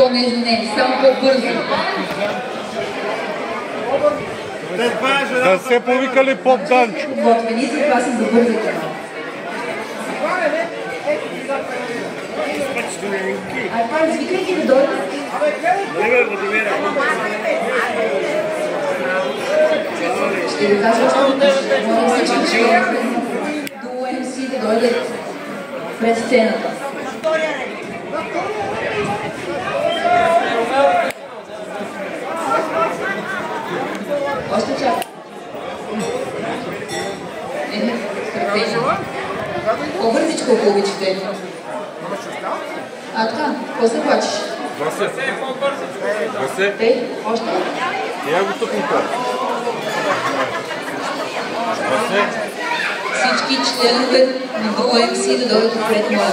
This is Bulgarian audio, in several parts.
по-нежно не, само по-бързо. Да се повикали поп Данчо. Готвени, затова се забързате. Извикайте да дойдат. Ще ви кажа още веднъж. Моля всички до MC да дойдат пред сцената. Още чак. По-бързичко, ако обичате. Така, какво се плачеш? Васе. Тей, още? Я го тъпника. Васе. Всички членове на ОМС да дойдат отпред моя.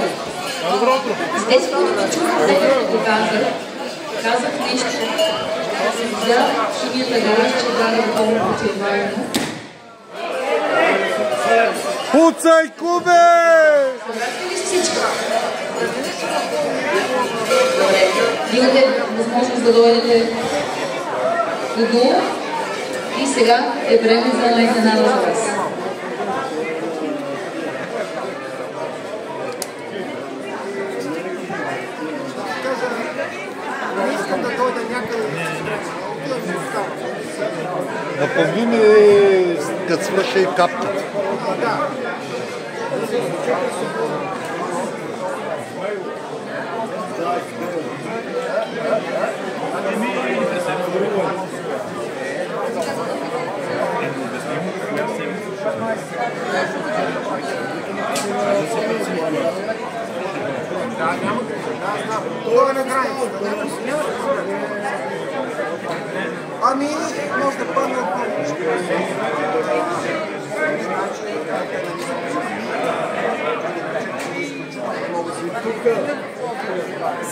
С тези, които не чуват, да казах. Казах нещо за химията гараж, че да помня, че е важно. Пуцай, кубе! Събрахте ли всички? Добре, имате възможност да дойдете додолу и сега е време за една изненада за вас. Напомни ми, като свърша и капка. Ами, може да падне отново.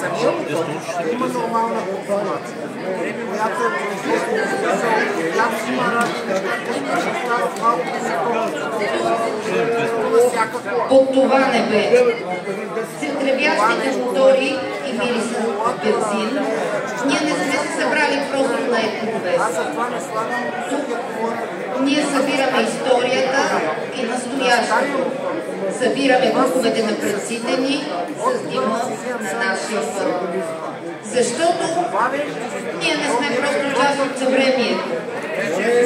Самия мотор има нормална конформация, която има Под това небе, с тревящите мотори и мириса от бензин, ние не сме се събрали просто на еконовес. Ние събираме историята и настоящето. Събираме духовете на предците ни с дима на нашия път. Защото ние не сме просто част от съвремието.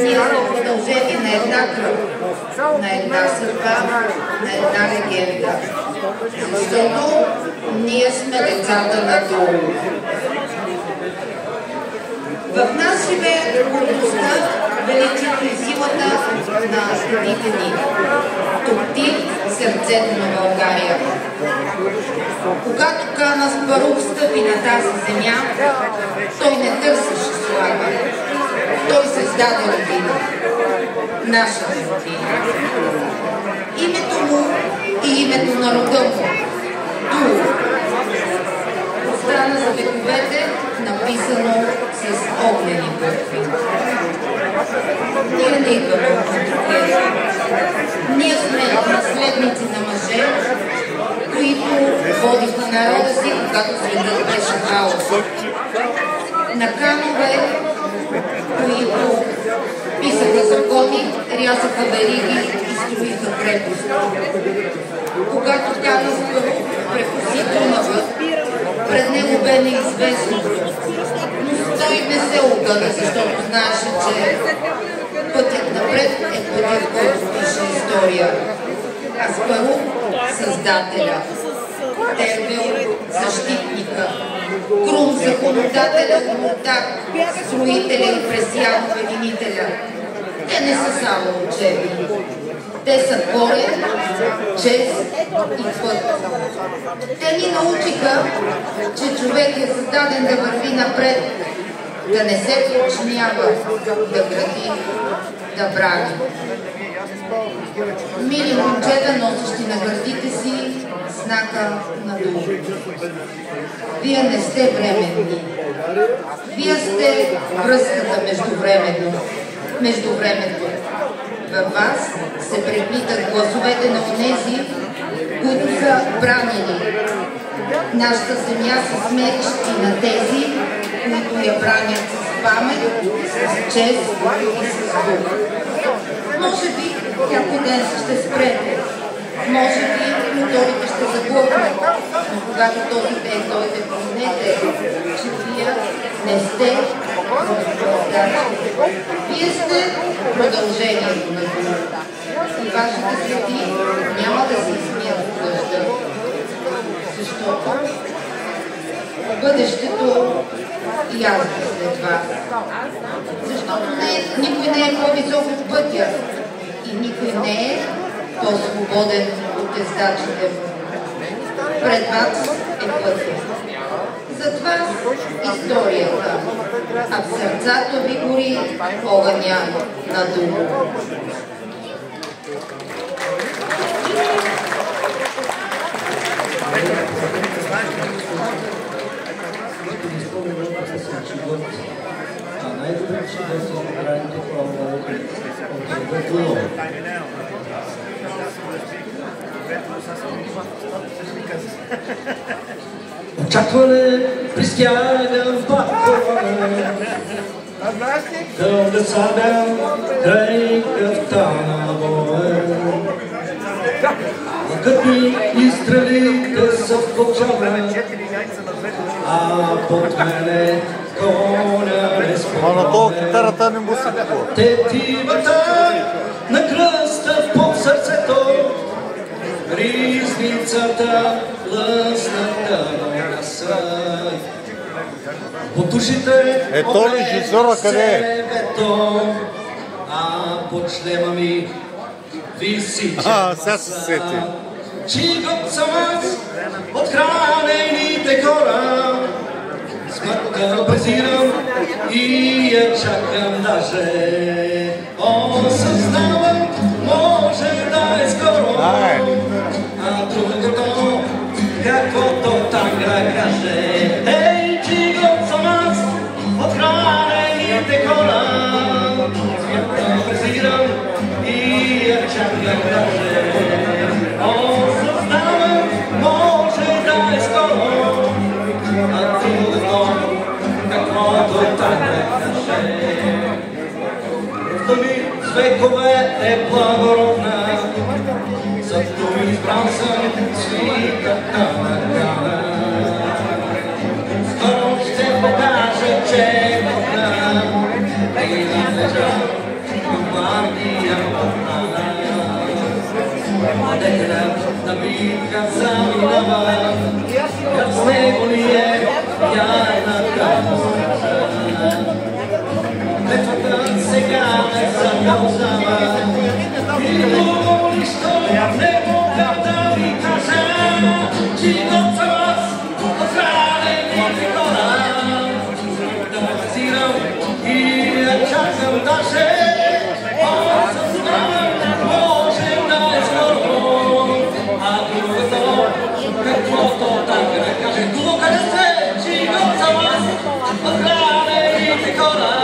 Ние сме продължение на една кръв, на една съдба, на една легенда. Защото ние сме децата на долу. В нас живее гордостта, величието и силата на родите ни. Топти сърцето на България. Когато Хан Аспарух стъпи на тази земя, той не търсеше слава. Той създаде родина. Наша родина. Името му и името на рода му. Ту. Остана за вековете, написано с огнени букви. Ние не идваме от другия. Ние сме наследници на мъже, които водиха народа си, когато светът беше хаос. На ханове, които писаха закони, рязаха вериги и строиха крепости. Когато Хан Аспарух прекоси Дунава, пред него бе неизвестно. Но той не се огъна, защото знаеше, че пътят напред е пътят, който пише история. Аспарух – създателя, Тервел – защитника, Крум – законодателя, Муртак – строителя и Пресиян – обединителя. Те не са само учени. Те са корен, чест и път. Те ни научиха, че човек е създаден да върви напред, да не се подчинява, да гради, да брани. Мили момчета, носещи на гърдите си знака на дух. Вие не сте временни. Вие сте връзката между времето. Във вас се преплитат гласовете на онези, които са бранили, Нашата земя се смечи на тези, които я бранят с памет, с чест и с дух. Може би някой ден ще спрете, може би моторите ще заглъхнат, но когато този ден дойде, помнете, че вие не сте продължатели. Вие сте продължението на духа. И вашите следи няма да се измият в дъжда, защото бъдещето и аз след вас. Защото никой не е по-висок от пътя и никой не е по-свободен от ездачите му. Пред вас е пътя. Зад вас историята, а в сърцата ви гори огъня на духа. Очакване пристягам пътуване, дълга сабя край кафтана боен. Лъкът ми и стрелите са в кочана, а под мене коня А на това китарата не му се какво. Тетивата на кръста под сърцето, ризницата лъсната носа. Под ушите Ето ли режисьора къде е? А под шлема ми виси Сега се сети. Чигът съм аз от хранените хора. Смъртта презирам и я чакам даже. Осъзнавам, може да е скоро. А другото, каквото Тангра каже. Ей, чигът съм аз от хранените хора. Смъртта презирам и я чакам даже. Осъзнавам, може да е скоро. А другото, каквото Тангра каже. Кръвта ми с векове е благородна, зато избран съм свитата награда. Скоро ще покажа, че е годна и надлежа до магия подна. Младежът на битка заминава, как с него ли е яйната кожа. Клетвата сега не задължава и друго нищо не мога да ви кажа. Чигът съм аз от хранените хора. Да презирам и я чакам даже. Осъзнавам, може да е скоро. А другото, каквото Тангра каже. Друго къде сте? Чигът съм аз от хранените хора.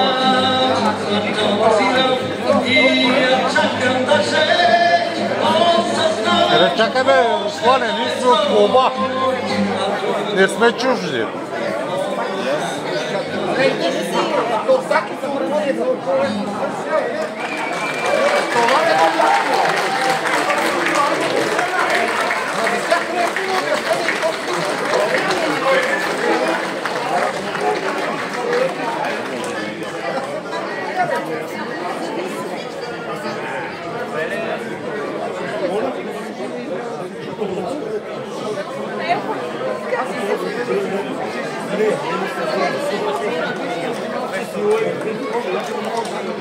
Чакай бе, Руслане, ние сме от Лоба. Не сме чужди. Thank you.